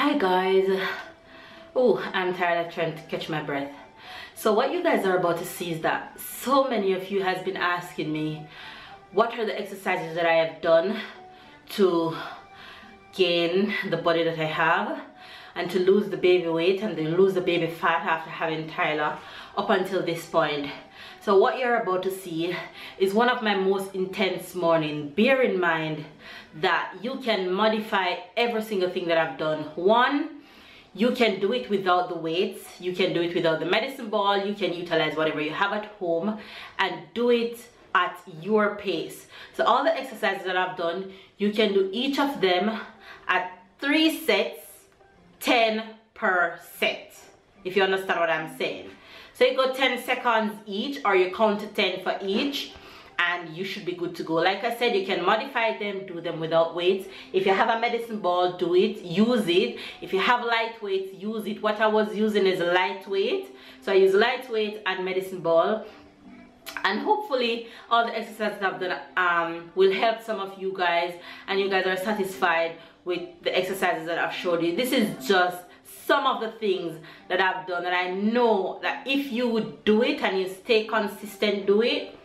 Hi guys. Oh, I'm tired of trying to catch my breath. So what you guys are about to see is that so many of you has been asking me what are the exercises that I have done to gain the body that I have and to lose the baby weight and to lose the baby fat after having Tyler up until this point. So what you're about to see is one of my most intense mornings. Bear in mind that you can modify every single thing that I've done. One, you can do it without the weights, you can do it without the medicine ball, you can utilize whatever you have at home and do it at your pace. So all the exercises that I've done, you can do each of them at 3 sets, 10 per set, if you understand what I'm saying. So you go 10 seconds each, or you count to 10 for each, and you should be good to go. Like I said, you can modify them, do them without weights. If you have a medicine ball, do it, use it. If you have lightweight, use it. What I was using is lightweight, so I use lightweight and medicine ball. And hopefully all the exercises I've done will help some of you guys, and you guys are satisfied with the exercises that I've showed you. This is just some of the things that I've done that I know that if you would do it and you stay consistent, do it,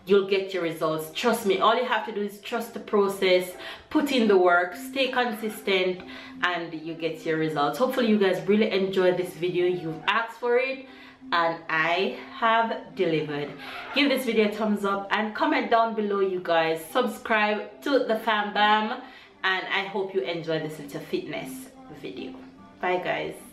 you'll get your results. Trust me, all you have to do is trust the process, put in the work, stay consistent, and you get your results. Hopefully you guys really enjoyed this video. You've asked for it and I have delivered. Give this video a thumbs up and comment down below, you guys. Subscribe to the Fam Bam, and I hope you enjoy this little fitness video. Bye guys.